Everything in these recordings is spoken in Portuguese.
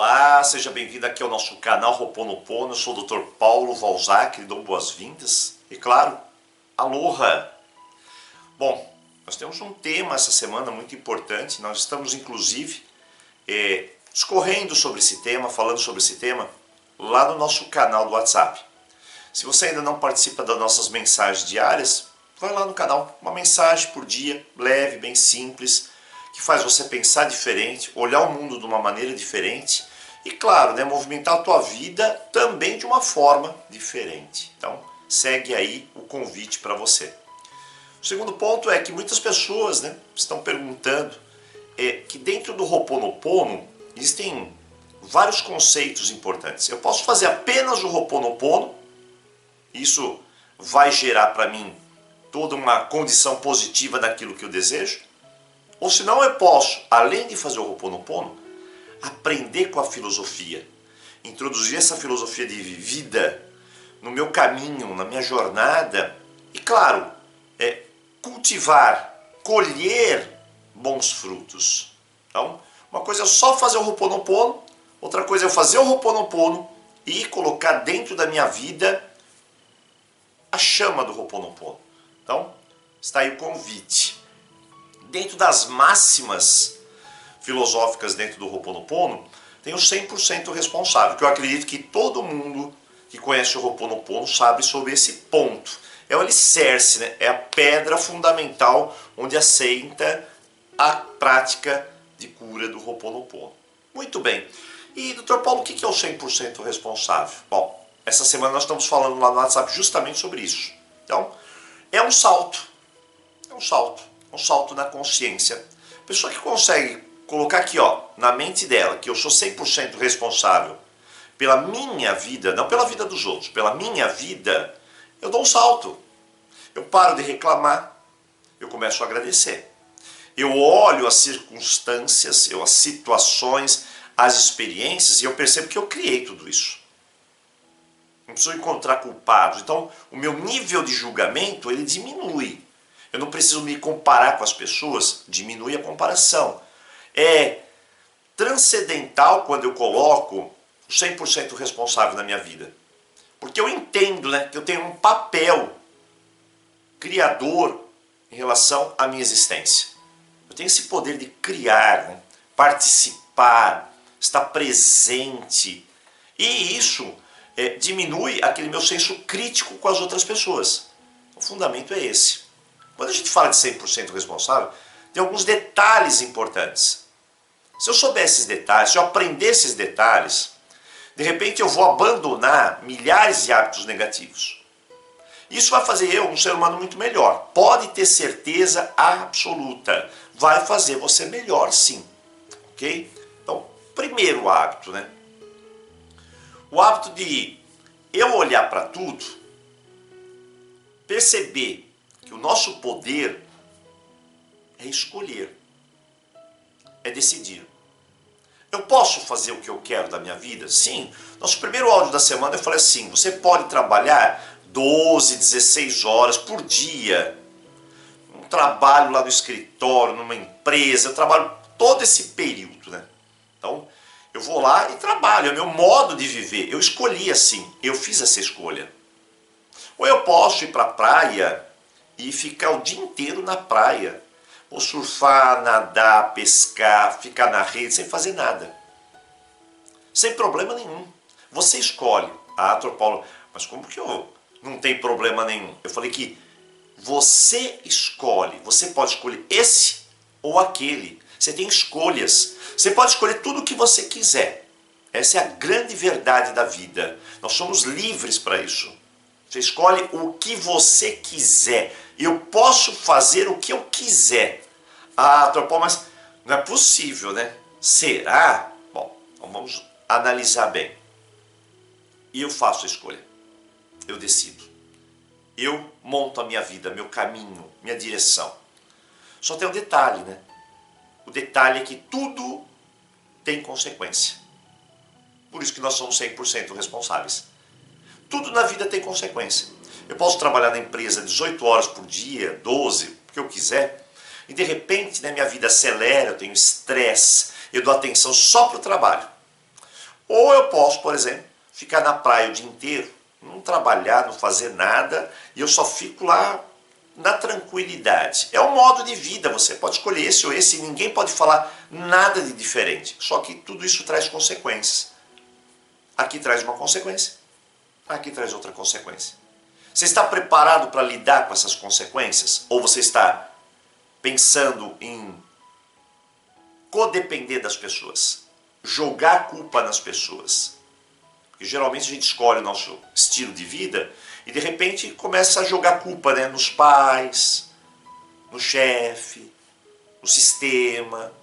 Olá, seja bem-vindo aqui ao nosso canal Ho'oponopono. Eu sou o Dr. Paulo Valzac, lhe dou boas-vindas. E claro, aloha! Bom, nós temos um tema essa semana muito importante. Nós estamos inclusive discorrendo sobre esse tema, falando sobre esse tema lá no nosso canal do WhatsApp. Se você ainda não participa das nossas mensagens diárias, vai lá no canal, uma mensagem por dia, leve, bem simples, que faz você pensar diferente, olhar o mundo de uma maneira diferente e, claro, né, movimentar a tua vida também de uma forma diferente. Então, segue aí o convite para você. O segundo ponto é que muitas pessoas, né, estão perguntando que dentro do Ho'oponopono existem vários conceitos importantes. Eu posso fazer apenas o Ho'oponopono, isso vai gerar para mim toda uma condição positiva daquilo que eu desejo. Ou senão eu posso, além de fazer o Ho'oponopono, aprender com a filosofia, introduzir essa filosofia de vida no meu caminho, na minha jornada e, claro, cultivar, colher bons frutos. Então, uma coisa é só fazer o Ho'oponopono, outra coisa é eu fazer o Ho'oponopono e colocar dentro da minha vida a chama do Ho'oponopono. Então, está aí o convite. Dentro das máximas filosóficas dentro do Ho'oponopono, tem o 100% responsável, que eu acredito que todo mundo que conhece o Ho'oponopono sabe sobre esse ponto. É o alicerce, né? É a pedra fundamental onde assenta a prática de cura do Ho'oponopono. Muito bem. E, Dr. Paulo, o que é o 100% responsável? Bom, essa semana nós estamos falando lá no WhatsApp justamente sobre isso. Então, é um salto. É um salto. Um salto na consciência. A pessoa que consegue colocar aqui, ó, na mente dela, que eu sou 100% responsável pela minha vida, não pela vida dos outros, pela minha vida, eu dou um salto. Eu paro de reclamar, eu começo a agradecer. Eu olho as circunstâncias, as situações, as experiências e eu percebo que eu criei tudo isso. Não preciso encontrar culpados. Então, o meu nível de julgamento, ele diminui. Eu não preciso me comparar com as pessoas, diminui a comparação. É transcendental quando eu coloco o 100% responsável na minha vida. Porque eu entendo, né, que eu tenho um papel criador em relação à minha existência. Eu tenho esse poder de criar, né, participar, estar presente. E isso diminui aquele meu senso crítico com as outras pessoas. O fundamento é esse. Quando a gente fala de 100% responsável, tem alguns detalhes importantes. Se eu souber esses detalhes, se eu aprender esses detalhes, de repente eu vou abandonar milhares de hábitos negativos. Isso vai fazer eu um ser humano muito melhor. Pode ter certeza absoluta. Vai fazer você melhor, sim. Ok? Então, primeiro hábito, né? O hábito de eu olhar para tudo, perceber que o nosso poder é escolher, é decidir. Eu posso fazer o que eu quero da minha vida? Sim. Nosso primeiro áudio da semana eu falei assim, você pode trabalhar 12, 16 horas por dia. Um trabalho lá no escritório, numa empresa, eu trabalho todo esse período, né? Então, eu vou lá e trabalho, é o meu modo de viver. Eu escolhi assim, eu fiz essa escolha. Ou eu posso ir para a praia e ficar o dia inteiro na praia. Ou surfar, nadar, pescar, ficar na rede sem fazer nada. Sem problema nenhum. Você escolhe. Ah, Dr. Paulo, mas como que eu não tem problema nenhum? Eu falei que você escolhe. Você pode escolher esse ou aquele. Você tem escolhas. Você pode escolher tudo o que você quiser. Essa é a grande verdade da vida. Nós somos livres para isso. Você escolhe o que você quiser. Eu posso fazer o que eu quiser. Ah, Dr. Paulo, mas não é possível, né? Será? Bom, então vamos analisar bem. E eu faço a escolha. Eu decido. Eu monto a minha vida, meu caminho, minha direção. Só tem um detalhe, né? O detalhe é que tudo tem consequência. Por isso que nós somos 100% responsáveis. Tudo na vida tem consequência. Eu posso trabalhar na empresa 18 horas por dia, 12, o que eu quiser, e de repente, né, minha vida acelera, eu tenho estresse, eu dou atenção só para o trabalho. Ou eu posso, por exemplo, ficar na praia o dia inteiro, não trabalhar, não fazer nada, e eu só fico lá na tranquilidade. É um modo de vida, você pode escolher esse ou esse, e ninguém pode falar nada de diferente. Só que tudo isso traz consequências. Aqui traz uma consequência, aqui traz outra consequência. Você está preparado para lidar com essas consequências? Ou você está pensando em codepender das pessoas? Jogar a culpa nas pessoas? Porque geralmente a gente escolhe o nosso estilo de vida e de repente começa a jogar culpa, né, nos pais, no chefe, no sistema.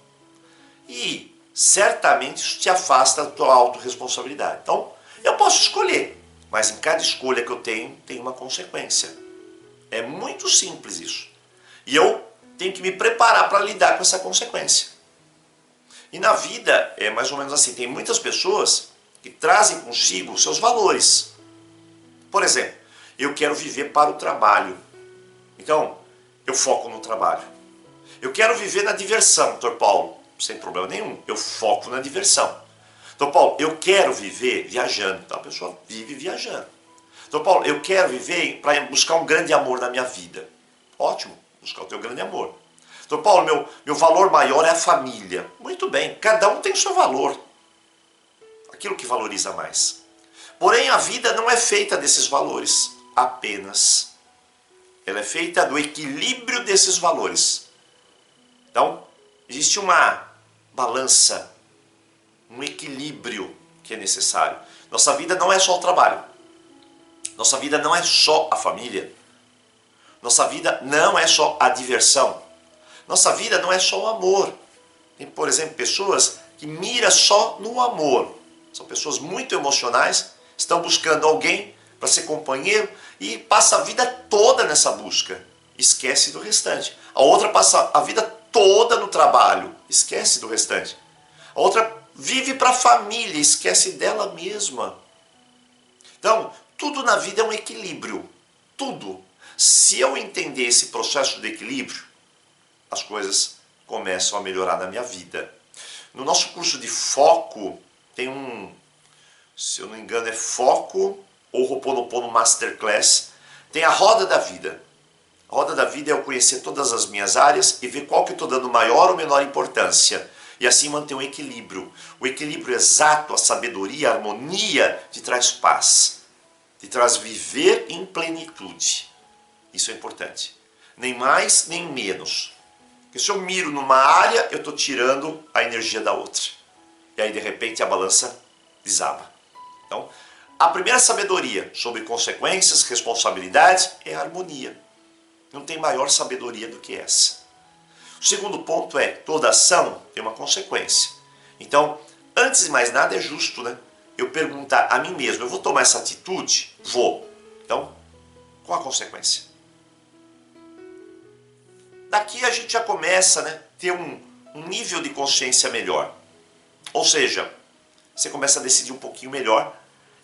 E certamente isso te afasta da tua autorresponsabilidade. Então, eu posso escolher, mas em cada escolha que eu tenho, tem uma consequência. É muito simples isso. E eu tenho que me preparar para lidar com essa consequência. E na vida é mais ou menos assim, tem muitas pessoas que trazem consigo os seus valores. Por exemplo, eu quero viver para o trabalho. Então, eu foco no trabalho. Eu quero viver na diversão, doutor Paulo, sem problema nenhum. Eu foco na diversão. Doutor Paulo, eu quero viver viajando. Então a pessoa vive viajando. Doutor Paulo, eu quero viver para buscar um grande amor na minha vida. Ótimo, buscar o teu grande amor. Doutor Paulo, meu valor maior é a família. Muito bem, cada um tem o seu valor. Aquilo que valoriza mais. Porém, a vida não é feita desses valores apenas. Ela é feita do equilíbrio desses valores. Então, existe uma balança, um equilíbrio que é necessário. Nossa vida não é só o trabalho. Nossa vida não é só a família. Nossa vida não é só a diversão. Nossa vida não é só o amor. Tem, por exemplo, pessoas que miram só no amor. São pessoas muito emocionais, estão buscando alguém para ser companheiro e passa a vida toda nessa busca. Esquece do restante. A outra passa a vida toda no trabalho, esquece do restante. A outra vive para a família, esquece dela mesma. Então, tudo na vida é um equilíbrio. Tudo. Se eu entender esse processo de equilíbrio, as coisas começam a melhorar na minha vida. No nosso curso de foco, tem se eu não me engano, é Foco ou Ho'oponopono Masterclass, tem a roda da vida. A roda da vida é eu conhecer todas as minhas áreas e ver qual que eu estou dando maior ou menor importância. E assim manter um equilíbrio. O equilíbrio exato, a sabedoria, a harmonia te traz paz. Te traz viver em plenitude. Isso é importante. Nem mais, nem menos. Porque se eu miro numa área, eu estou tirando a energia da outra. E aí, de repente, a balança desaba. Então, a primeira sabedoria sobre consequências, responsabilidades, é a harmonia. Não tem maior sabedoria do que essa. O segundo ponto é, toda ação tem uma consequência. Então, antes de mais nada, é justo, né? Eu perguntar a mim mesmo, eu vou tomar essa atitude? Vou. Então, qual a consequência? Daqui a gente já começa, né, a ter um nível de consciência melhor. Ou seja, você começa a decidir um pouquinho melhor,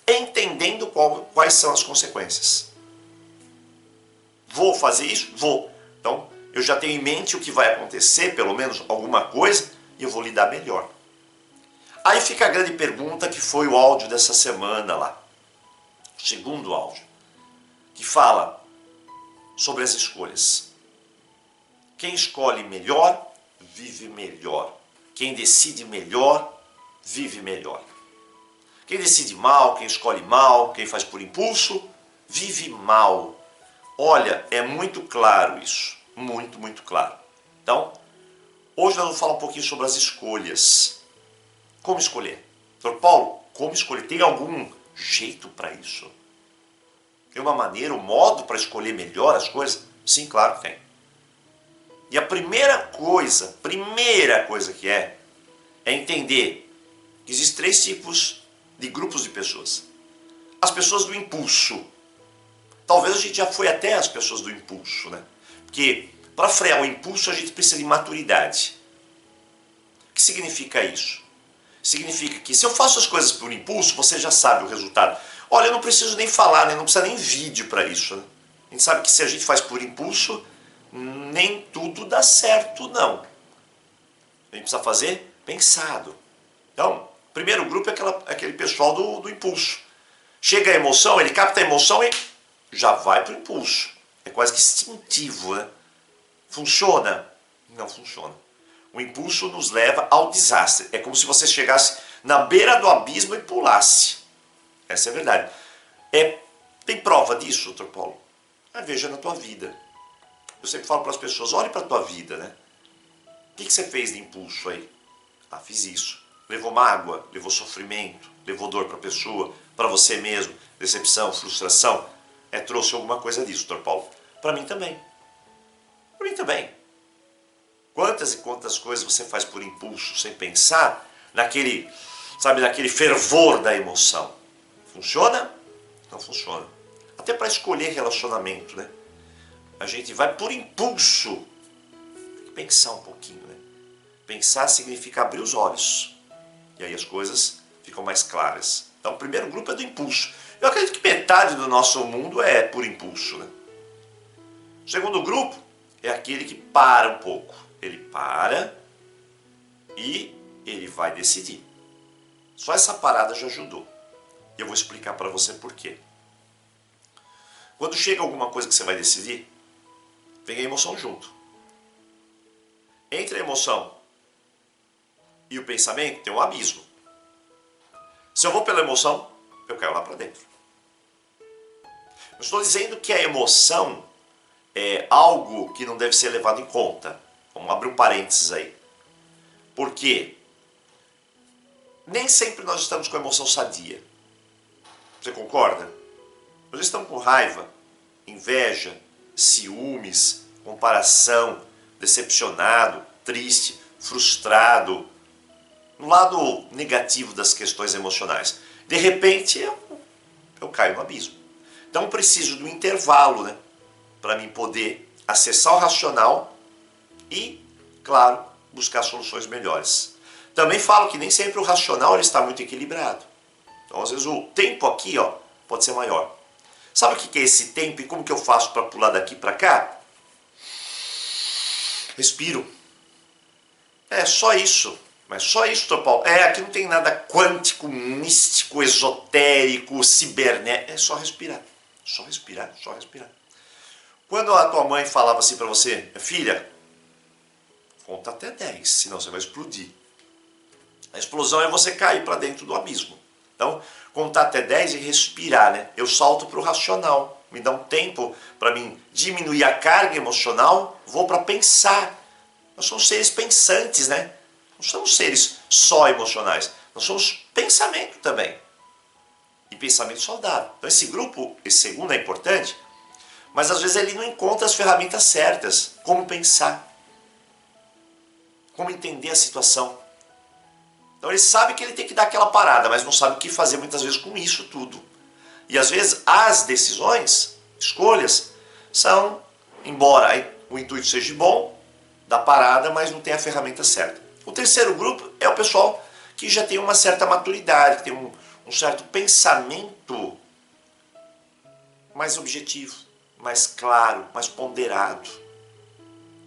entendendo quais são as consequências. Vou fazer isso? Vou. Então, eu já tenho em mente o que vai acontecer, pelo menos alguma coisa, e eu vou lidar melhor. Aí fica a grande pergunta que foi o áudio dessa semana lá. O segundo áudio. Que fala sobre as escolhas. Quem escolhe melhor, vive melhor. Quem decide melhor, vive melhor. Quem decide mal, quem escolhe mal, quem faz por impulso, vive mal. Olha, é muito claro isso. Muito, muito claro. Então, hoje nós vamos falar um pouquinho sobre as escolhas. Como escolher? Doutor Paulo, como escolher? Tem algum jeito para isso? Tem uma maneira, um modo para escolher melhor as coisas? Sim, claro que tem. E a primeira coisa que é entender que existem 3 tipos de grupos de pessoas. As pessoas do impulso. Talvez a gente já foi até as pessoas do impulso, né? Porque para frear o impulso a gente precisa de maturidade. O que significa isso? Significa que se eu faço as coisas por impulso, você já sabe o resultado. Olha, eu não preciso nem falar, né? Não precisa nem vídeo para isso, né? A gente sabe que se a gente faz por impulso, nem tudo dá certo, não. A gente precisa fazer pensado. Então, Primeiro grupo é aquele pessoal do impulso. Chega a emoção, ele capta a emoção e já vai para o impulso. É quase que instintivo, né? Funciona? Não funciona. O impulso nos leva ao desastre. É como se você chegasse na beira do abismo e pulasse. Essa é a verdade. Tem prova disso, Dr. Paulo? Veja na tua vida. Eu sempre falo para as pessoas, olhe para a tua vida, né? O que você fez de impulso aí? Fiz isso. Levou mágoa, levou sofrimento, levou dor para a pessoa, para você mesmo, decepção, frustração. Trouxe alguma coisa disso, Dr. Paulo. Para mim também. Para mim também. Quantas e quantas coisas você faz por impulso, sem pensar, naquele fervor da emoção. Funciona? Não funciona. Até para escolher relacionamento, né? A gente vai por impulso. Tem que pensar um pouquinho, né? Pensar significa abrir os olhos. E aí as coisas ficam mais claras. Então o primeiro grupo é do impulso. Eu acredito que metade do nosso mundo é por impulso, né? O segundo grupo é aquele que para um pouco. Ele para e ele vai decidir. Só essa parada já ajudou. E eu vou explicar para você por quê. Quando chega alguma coisa que você vai decidir, vem a emoção junto. Entre a emoção e o pensamento tem um abismo. Se eu vou pela emoção, eu caio lá para dentro. Eu estou dizendo que a emoção é algo que não deve ser levado em conta. Vamos abrir um parênteses aí. Por quê? Nem sempre nós estamos com a emoção sadia. Você concorda? Nós estamos com raiva, inveja, ciúmes, comparação, decepcionado, triste, frustrado, no lado negativo das questões emocionais. De repente, eu caio no abismo. Então, eu preciso de um intervalo, né? Para mim poder acessar o racional e, claro, buscar soluções melhores. Também falo que nem sempre o racional ele está muito equilibrado. Então, às vezes, o tempo aqui pode ser maior. Sabe o que é esse tempo e como que eu faço para pular daqui para cá? Respiro. Só isso. Mas só isso, Dr. Paulo. Aqui não tem nada quântico, místico, esotérico, cibernético. É só respirar. Só respirar, só respirar. Quando a tua mãe falava assim para você, filha, conta até 10, senão você vai explodir. A explosão é você cair para dentro do abismo. Então, contar até 10 e respirar, né? Eu salto para o racional. Me dá um tempo para mim diminuir a carga emocional, vou para pensar. Nós somos seres pensantes, né? Não somos seres só emocionais. Nós somos pensamento também. E pensamento saudável. Então esse grupo, esse segundo é importante, mas às vezes ele não encontra as ferramentas certas. Como pensar. Como entender a situação. Então ele sabe que ele tem que dar aquela parada, mas não sabe o que fazer muitas vezes com isso tudo. E às vezes as decisões, escolhas, são, embora o intuito seja bom, da parada, mas não tem a ferramenta certa. O terceiro grupo é o pessoal que já tem uma certa maturidade, que tem um certo pensamento mais objetivo, mais claro, mais ponderado.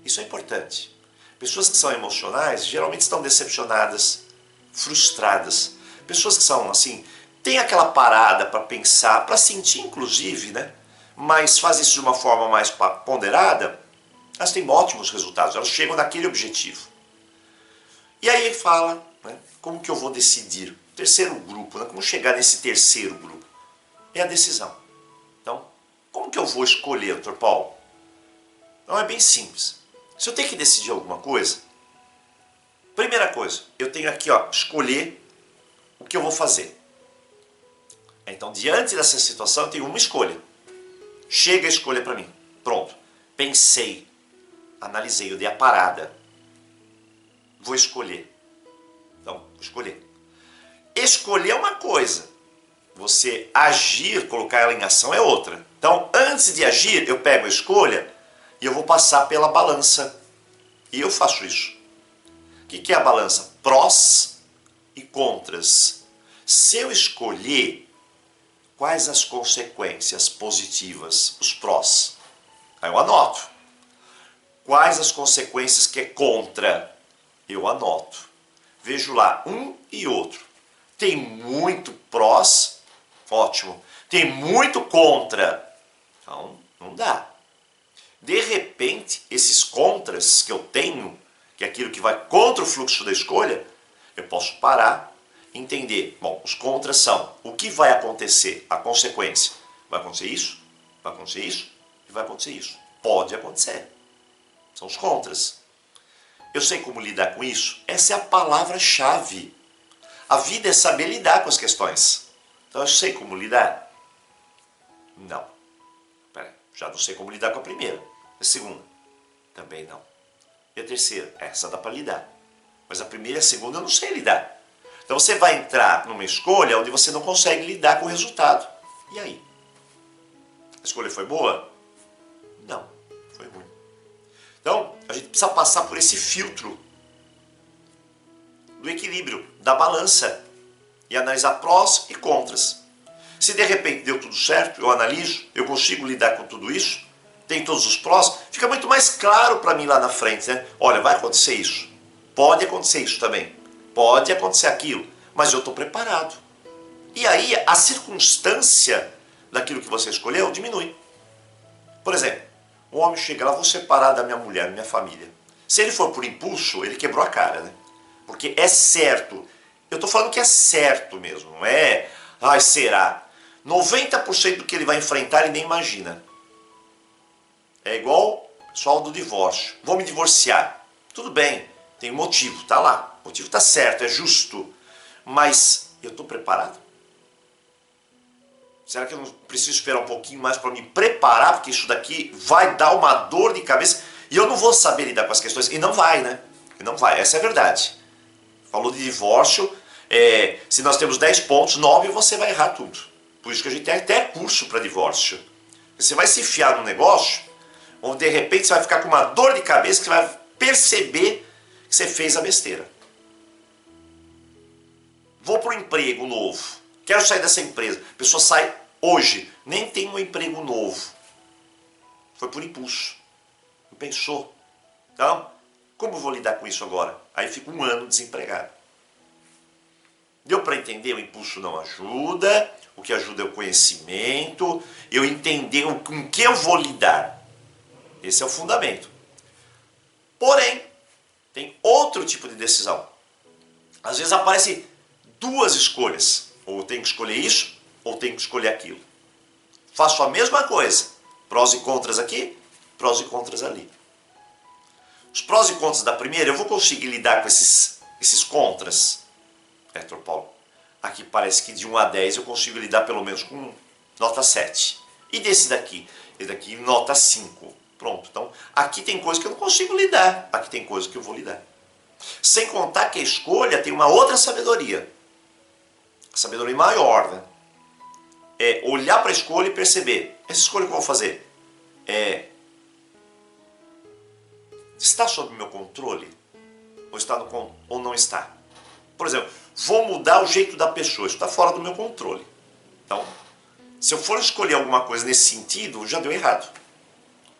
Isso é importante. Pessoas que são emocionais geralmente estão decepcionadas, frustradas. Pessoas que são assim, tem aquela parada para pensar, para sentir inclusive, né? Mas faz isso de uma forma mais ponderada, elas têm ótimos resultados, elas chegam naquele objetivo. E aí ele fala, né, como que eu vou decidir? Terceiro grupo, né, como chegar nesse terceiro grupo? É a decisão. Então, como que eu vou escolher, Dr. Paulo? Então é bem simples. Se eu tenho que decidir alguma coisa, primeira coisa, eu tenho aqui, escolher o que eu vou fazer. Então, diante dessa situação, eu tenho uma escolha. Chega a escolha para mim. Pronto. Pensei, analisei, eu dei a parada. Vou escolher. Então, vou escolher. Escolher é uma coisa. Você agir, colocar ela em ação é outra. Então, antes de agir, eu pego a escolha e eu vou passar pela balança. E eu faço isso. O que é a balança? Prós e contras. Se eu escolher, quais as consequências positivas, os prós? Aí eu anoto. Quais as consequências que é contra? Eu anoto. Vejo lá um e outro. Tem muito prós, ótimo. Tem muito contra, então não dá. De repente, esses contras que eu tenho, que é aquilo que vai contra o fluxo da escolha, eu posso parar, entender. Bom, os contras são o que vai acontecer, a consequência. Vai acontecer isso, vai acontecer isso e vai acontecer isso. Pode acontecer. São os contras. Eu sei como lidar com isso? Essa é a palavra-chave. A vida é saber lidar com as questões. Então eu sei como lidar? Não. Peraí, já não sei como lidar com a primeira. A segunda? Também não. E a terceira? Essa dá para lidar. Mas a primeira e a segunda eu não sei lidar. Então você vai entrar numa escolha onde você não consegue lidar com o resultado. E aí? A escolha foi boa? Não, foi ruim. Então, a gente precisa passar por esse filtro do equilíbrio, da balança, e analisar prós e contras. Se de repente deu tudo certo, eu analiso, eu consigo lidar com tudo isso, tem todos os prós, fica muito mais claro para mim lá na frente, né? Olha, vai acontecer isso, pode acontecer isso também, pode acontecer aquilo, mas eu estou preparado. E aí a circunstância daquilo que você escolheu diminui. Por exemplo, o homem chega lá, vou separar da minha mulher, da minha família. Se ele for por impulso, ele quebrou a cara, né? Porque é certo. Eu estou falando que é certo mesmo, não é? Ai, será? 90% do que ele vai enfrentar ele nem imagina. É igual o pessoal do divórcio. Vou me divorciar. Tudo bem, tem um motivo, tá lá. O motivo tá certo, é justo. Mas eu estou preparado? Será que eu não preciso esperar um pouquinho mais para me preparar? Porque isso daqui vai dar uma dor de cabeça e eu não vou saber lidar com as questões. E não vai, né? E não vai, essa é a verdade. Falou de divórcio, se nós temos 10 pontos, 9 você vai errar tudo. Por isso que a gente tem até curso para divórcio. Você vai se enfiar num negócio onde de repente você vai ficar com uma dor de cabeça que você vai perceber que você fez a besteira. Vou para um emprego novo, quero sair dessa empresa. A pessoa sai hoje, nem tem um emprego novo. Foi por impulso. Não pensou. Então, como eu vou lidar com isso agora? Aí fico um ano desempregado. Deu para entender? O impulso não ajuda, o que ajuda é o conhecimento, eu entender com que eu vou lidar. Esse é o fundamento. Porém, tem outro tipo de decisão. Às vezes aparecem duas escolhas. Ou eu tenho que escolher isso, ou tenho que escolher aquilo. Faço a mesma coisa. Prós e contras aqui, prós e contras ali. Os prós e contras da primeira, eu vou conseguir lidar com esses contras? Héctor Paulo, aqui parece que de 1 a 10 eu consigo lidar pelo menos com nota 7. E desse daqui? Esse daqui nota 5. Pronto, então aqui tem coisa que eu não consigo lidar, aqui tem coisa que eu vou lidar. Sem contar que a escolha tem uma outra sabedoria. A sabedoria maior, né? É olhar para a escolha e perceber, essa escolha que eu vou fazer está sob meu controle? Ou não está? Por exemplo, vou mudar o jeito da pessoa, isso está fora do meu controle. Então, se eu for escolher alguma coisa nesse sentido, já deu errado.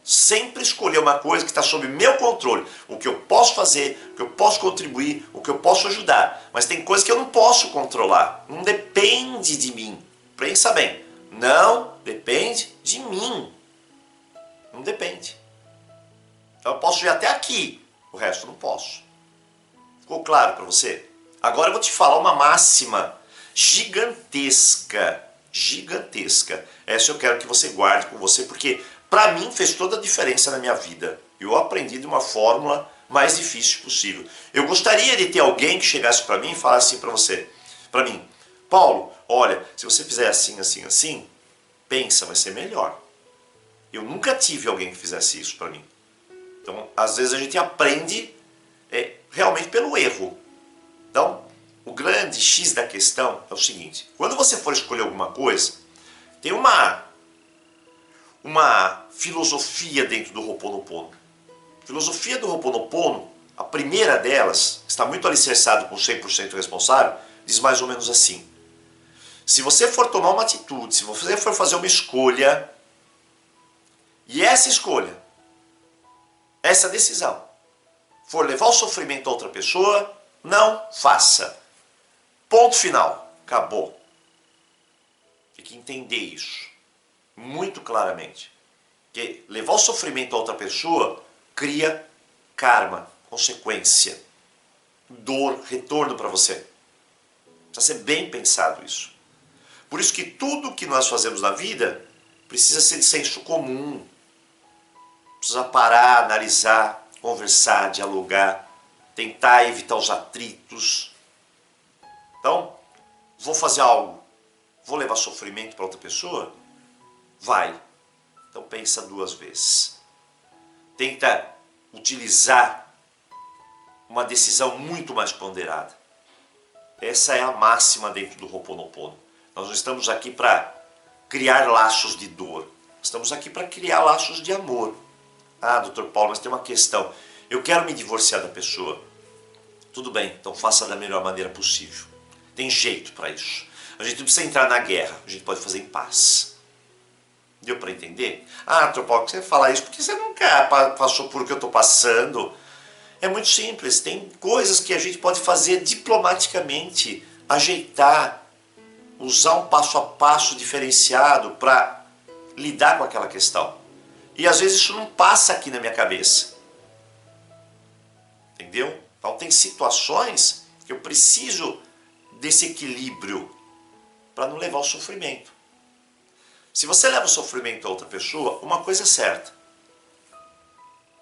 Sempre escolher uma coisa que está sob meu controle. O que eu posso fazer, o que eu posso contribuir, o que eu posso ajudar. Mas tem coisas que eu não posso controlar. Não depende de mim. Pensa bem. Não depende de mim. Não depende. Então eu posso ir até aqui. O resto eu não posso. Ficou claro para você? Agora eu vou te falar uma máxima gigantesca. Gigantesca. Essa eu quero que você guarde com você, porque para mim fez toda a diferença na minha vida. Eu aprendi de uma fórmula mais difícil possível. Eu gostaria de ter alguém que chegasse para mim e falasse assim para mim, Paulo, olha, se você fizer assim, assim, assim, pensa, vai ser melhor. Eu nunca tive alguém que fizesse isso para mim. Então, às vezes a gente aprende realmente pelo erro. Então, o grande X da questão é o seguinte, quando você for escolher alguma coisa, tem uma filosofia dentro do Ho'oponopono. A filosofia do Ho'oponopono, a primeira delas, que está muito alicerçada com 100% responsável, diz mais ou menos assim, se você for tomar uma atitude, se você for fazer uma escolha, e essa escolha, essa decisão, for levar o sofrimento a outra pessoa, não faça. Ponto final. Acabou. Tem que entender isso muito claramente. Porque levar o sofrimento a outra pessoa cria karma, consequência, dor, retorno para você. Precisa ser bem pensado isso. Por isso que tudo que nós fazemos na vida precisa ser de senso comum. Precisa parar, analisar, conversar, dialogar, tentar evitar os atritos. Então, vou fazer algo, vou levar sofrimento para outra pessoa? Vai. Então pensa 2 vezes. Tenta utilizar uma decisão muito mais ponderada. Essa é a máxima dentro do Ho'oponopono. Nós não estamos aqui para criar laços de dor. Estamos aqui para criar laços de amor. Ah, Dr. Paulo, mas tem uma questão. Eu quero me divorciar da pessoa. Tudo bem, então faça da melhor maneira possível. Tem jeito para isso. A gente não precisa entrar na guerra, a gente pode fazer em paz. Deu para entender? Ah, Dr. Paulo, você fala isso porque você nunca passou por o que eu estou passando. É muito simples, tem coisas que a gente pode fazer diplomaticamente, ajeitar, usar um passo a passo diferenciado para lidar com aquela questão. E às vezes isso não passa aqui na minha cabeça. Entendeu? Então tem situações que eu preciso desse equilíbrio para não levar ao sofrimento. Se você leva o sofrimento a outra pessoa, uma coisa é certa.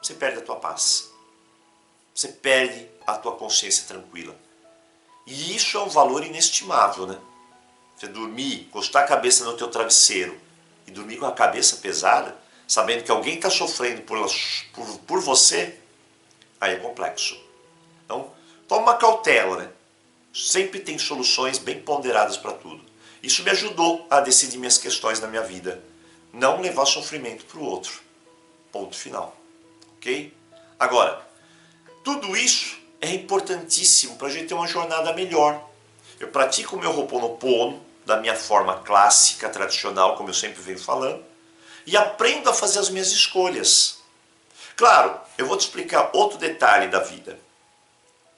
Você perde a tua paz. Você perde a tua consciência tranquila. E isso é um valor inestimável, né? Você dormir, encostar a cabeça no teu travesseiro e dormir com a cabeça pesada, sabendo que alguém está sofrendo por você, aí é complexo. Então, toma uma cautela, né? Sempre tem soluções bem ponderadas para tudo. Isso me ajudou a decidir minhas questões na minha vida. Não levar sofrimento para o outro. Ponto final. Ok? Agora, tudo isso é importantíssimo para a gente ter uma jornada melhor. Eu pratico o meu Ho'oponopono da minha forma clássica, tradicional, como eu sempre venho falando, e aprendo a fazer as minhas escolhas. Claro, eu vou te explicar outro detalhe da vida.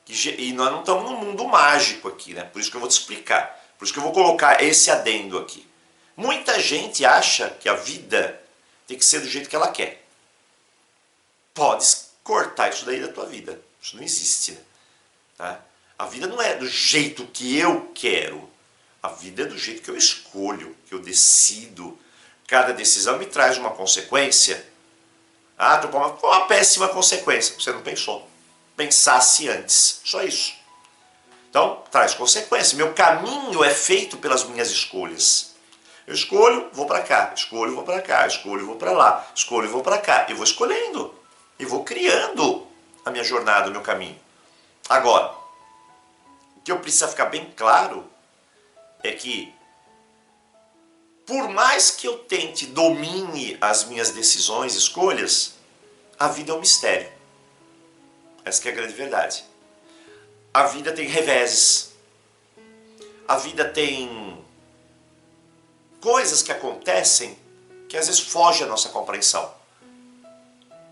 E nós não estamos num mundo mágico aqui, né? Por isso que eu vou te explicar. Por isso que eu vou colocar esse adendo aqui. Muita gente acha que a vida tem que ser do jeito que ela quer. Pode cortar isso daí da tua vida. Isso não existe, né? Tá? A vida não é do jeito que eu quero. A vida é do jeito que eu escolho, que eu decido. Cada decisão me traz uma consequência. Ah, foi uma péssima consequência. Você não pensou. Pensasse antes. Só isso. Então, traz consequência. Meu caminho é feito pelas minhas escolhas. Eu escolho, vou para cá. Escolho, vou para cá. Escolho, vou para lá. Escolho, vou para cá. Eu vou escolhendo. E vou criando a minha jornada, o meu caminho. Agora, o que eu preciso ficar bem claro é que, por mais que eu tente domine as minhas decisões, escolhas, a vida é um mistério. Essa que é a grande verdade. A vida tem reveses. A vida tem coisas que acontecem que às vezes fogem à nossa compreensão.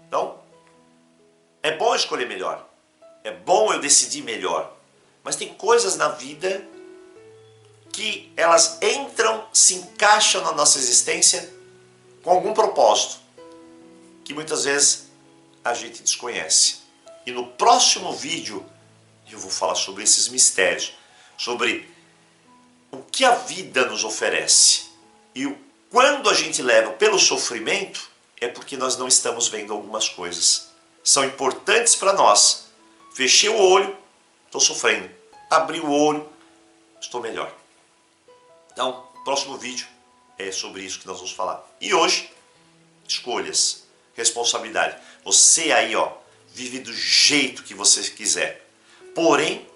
Então, é bom escolher melhor. É bom eu decidir melhor. Mas tem coisas na vida que elas entram, se encaixam na nossa existência com algum propósito, que muitas vezes a gente desconhece. E no próximo vídeo eu vou falar sobre esses mistérios, sobre o que a vida nos oferece. E quando a gente leva pelo sofrimento, é porque nós não estamos vendo algumas coisas. São importantes para nós. Fechei o olho, estou sofrendo. Abri o olho, estou melhor. Então, próximo vídeo é sobre isso que nós vamos falar. E hoje, escolhas, responsabilidade. Você aí, ó, vive do jeito que você quiser. Porém,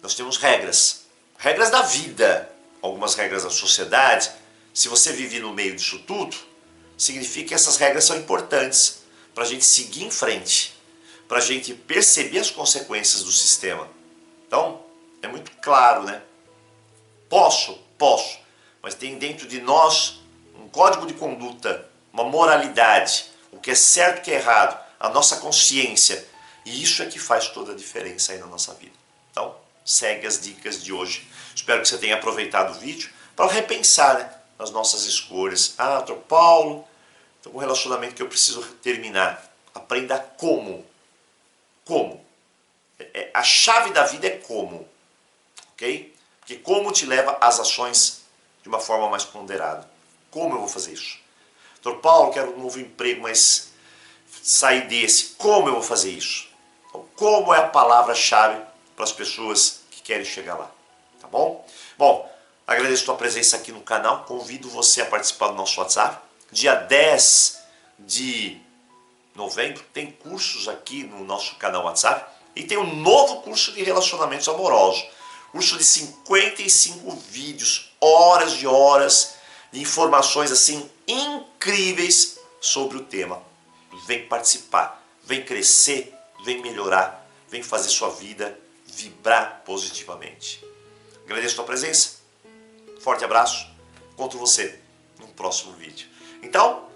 nós temos regras. Regras da vida. Algumas regras da sociedade. Se você vive no meio disso tudo, significa que essas regras são importantes para a gente seguir em frente. Para a gente perceber as consequências do sistema. Então, é muito claro, né? Posso, mas tem dentro de nós um código de conduta, uma moralidade, o que é certo e o que é errado, a nossa consciência. E isso é que faz toda a diferença aí na nossa vida. Então, segue as dicas de hoje. Espero que você tenha aproveitado o vídeo para repensar, né, nas nossas escolhas. Ah, doutor Paulo, estou com um relacionamento que eu preciso terminar. Aprenda como. Como. A chave da vida é como. Ok? Porque como te leva às ações de uma forma mais ponderada. Como eu vou fazer isso? Doutor Paulo, quero um novo emprego, mas sair desse. Como eu vou fazer isso? Então, como é a palavra-chave para as pessoas que querem chegar lá. Tá bom? Bom, agradeço a tua presença aqui no canal. Convido você a participar do nosso WhatsApp. Dia 10 de novembro tem cursos aqui no nosso canal WhatsApp. E tem um novo curso de relacionamentos amorosos. Curso de 55 vídeos, horas e horas de informações assim incríveis sobre o tema. Vem participar, vem crescer, vem melhorar, vem fazer sua vida vibrar positivamente. Agradeço a tua presença, forte abraço, encontro você no próximo vídeo. Então,